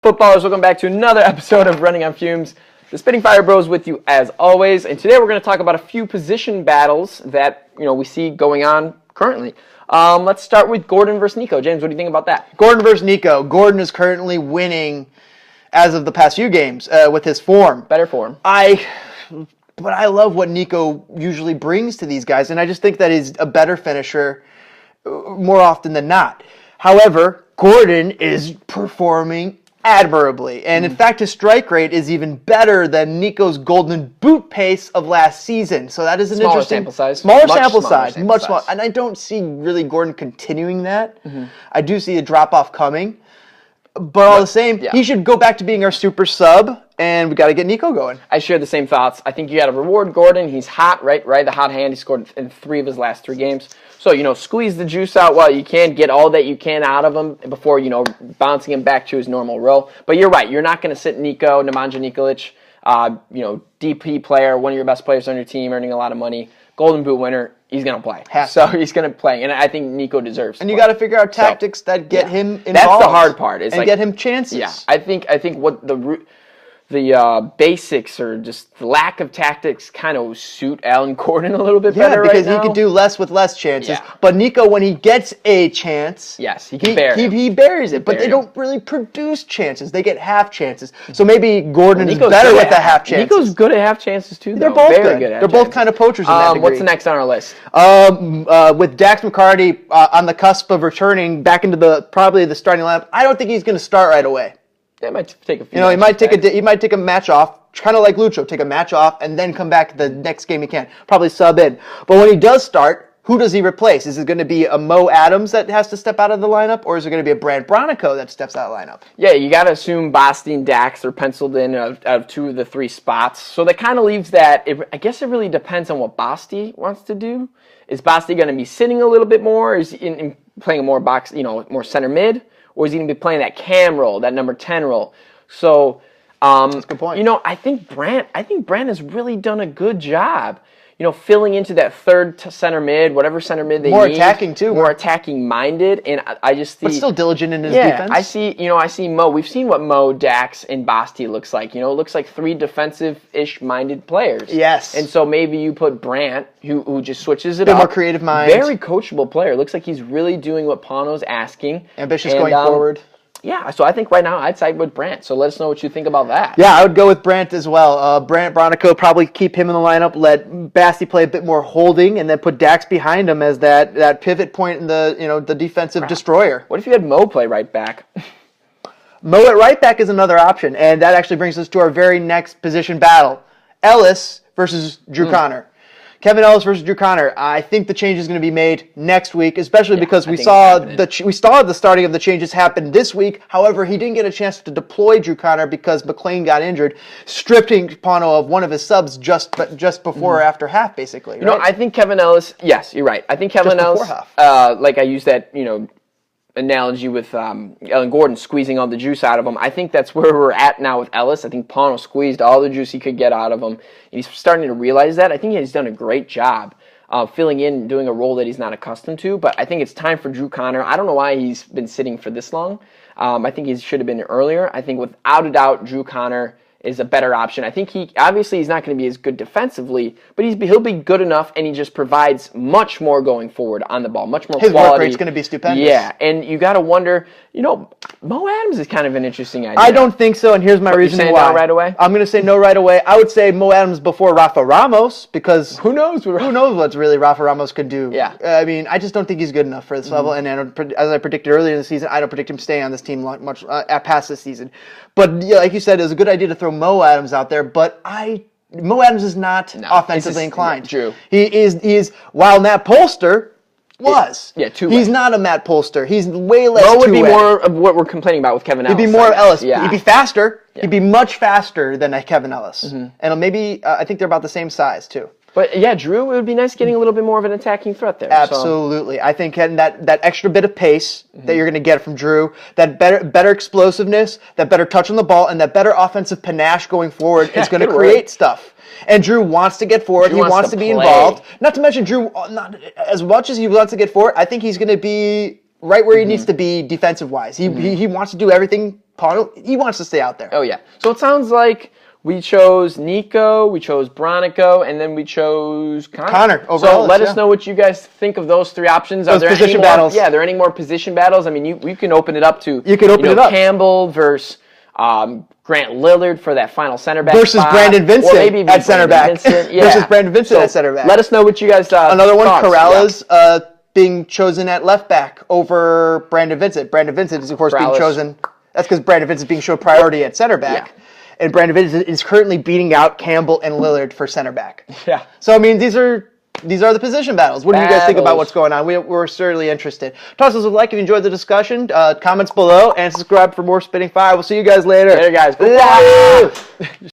Footballers, welcome back to another episode of Running on Fumes. The Spitting Fire Bros with you as always, and today we're going to talk about a few position battles that we see going on currently. Let's start with Gordon versus Nico. James, what do you think about that? Gordon versus Nico. Gordon is currently winning as of the past few games with his form. Better form. But I love what Nico usually brings to these guys, and I just think that he's a better finisher more often than not. However, Gordon is performing admirably, and in fact his strike rate is even better than Nico's golden boot pace of last season. So that is an interesting sample size. Smaller sample size, much smaller. And I don't see really Gordon continuing that. I do see a drop off coming. But all the same, he should go back to being our super sub, and we got to get Nico going. I share the same thoughts. I think you got to reward Gordon. He's hot, right? The hot hand. He scored in 3 of his last 3 games. So, squeeze the juice out while you can, get all that you can out of him before, bouncing him back to his normal role. But you're right. You're not going to sit Nico, Nemanja Nikolic, DP player, one of your best players on your team, earning a lot of money, golden boot winner. He's going to play. He's going to play, and I think Nico deserves to And you got to figure out tactics that get him involved. That's the hard part. And get him chances. Yeah, I think what the basics or just the lack of tactics kind of suit Alan Gordon a little bit better right now. Yeah, because he can do less with less chances. Yeah. But Nico, when he gets a chance, he can bury it. He buries it. But they don't really produce chances. They get half chances. So maybe Gordon is better with the half chances. Nico's good at half chances too. They're both good. They're both kind of poachers in that degree. What's the next on our list? With Dax McCarty on the cusp of returning back into probably the starting lineup, I don't think he's going to start right away. It might take a few. He might take a match off, kind of like Lucho, take a match off and then come back the next game he can. Probably sub in. But when he does start, who does he replace? Is it going to be a Mo Adams that has to step out of the lineup, or is it going to be a Brant Bronico that steps out of the lineup? Yeah, you got to assume Basti and Dax are penciled in out of 2 of the 3 spots. So that kind of leaves that. I guess it really depends on what Basti wants to do. Is Basti going to be sitting a little bit more? Is he playing a more box, more center mid? Or is he going to be playing that cam role, that number 10 role? So, that's a good point. I think Brant has really done a good job, filling into that third center mid, whatever center mid they need. More attacking too. More attacking minded, and I just see. But still diligent in his defense. I see Mo. We've seen what Mo, Dax, and Basti looks like. It looks like 3 defensive-ish minded players. Yes. And so maybe you put Brant, who just switches it up. More creative mind. Very coachable player. Looks like he's really doing what Pano's asking. Ambitious going forward. Yeah, so I think right now I'd side with Brant. So let us know what you think about that. Yeah, I would go with Brant as well. Brant Bronico, probably keep him in the lineup, let Basti play a bit more holding, and then put Dax behind him as that pivot point in the defensive destroyer. What if you had Mo play right back? Mo at right back is another option, and that actually brings us to our very next position battle. Ellis versus Drew Connor. Kevin Ellis versus Drew Connor. I think the change is going to be made next week, especially because we saw the starting of the changes happen this week. However, he didn't get a chance to deploy Drew Connor because McLean got injured, stripping Pano of one of his subs just before or after half, basically. Right? I think Kevin Ellis. Yes, you're right. I think Kevin Ellis. Like I used that, analogy with Alan Gordon squeezing all the juice out of him. I think that's where we're at now with Ellis. I think Pano squeezed all the juice he could get out of him. And he's starting to realize that. I think he's done a great job filling in, doing a role that he's not accustomed to. But I think it's time for Drew Connor. I don't know why he's been sitting for this long. I think he should have been earlier. I think without a doubt, Drew Connor is a better option. I think he's not going to be as good defensively, but he'll be good enough, and he just provides much more going forward on the ball, much more his quality. His work rate's going to be stupendous. Yeah, and you got to wonder, Mo Adams is kind of an interesting idea. I don't think so, and here's my reason why. No right away? I'm going to say no right away. I would say Mo Adams before Rafa Ramos, because who knows what really Rafa Ramos could do. Yeah. I just don't think he's good enough for this level, and as I predicted earlier in the season, I don't predict him staying on this team much past this season. But like you said, it was a good idea to throw Mo Adams out there, but Mo Adams is not offensively inclined. True. He is while Matt Polster was. He's not a Matt Polster. He's way less Mo would be more of what we're complaining about with Kevin Ellis. He'd be more of Ellis. Yeah. He'd be faster. Yeah. He'd be much faster than Kevin Ellis. And maybe, I think they're about the same size, too. But yeah, Drew, it would be nice getting a little bit more of an attacking threat there. Absolutely. So. I think having that extra bit of pace that you're going to get from Drew, that better explosiveness, that better touch on the ball, and that better offensive panache going forward is going to create stuff. And Drew wants to get forward. He wants to be involved. Not to mention Drew, not as much as he wants to get forward, I think he's going to be right where he needs to be defensive-wise. He wants to do everything Paul, he wants to stay out there. Oh, yeah. So it sounds like we chose Nico, we chose Bronico, and then we chose Connor. Over so Ellis, let us know what you guys think of those 3 options. Those position battles. Yeah, are there any more position battles? I mean, you can open it up to Campbell versus Grant Lillard for that final center back versus spot, Brandon Vincent or maybe at center back. Versus Brandon Vincent at center back. Let us know what you guys Another one, thoughts. Corrales being chosen at left back over Brandon Vincent. Brandon Vincent is, of course, being chosen. That's because Brandon Vincent is being shown priority at center back. Yeah. And Brandon Vincent is currently beating out Campbell and Lillard for center back. Yeah. So, I mean, these are the position battles. What do you guys think about what's going on? We're certainly interested. Toss us a like if you enjoyed the discussion. Comments below, and subscribe for more Spitting Fire. We'll see you guys later. Later, guys. Bye.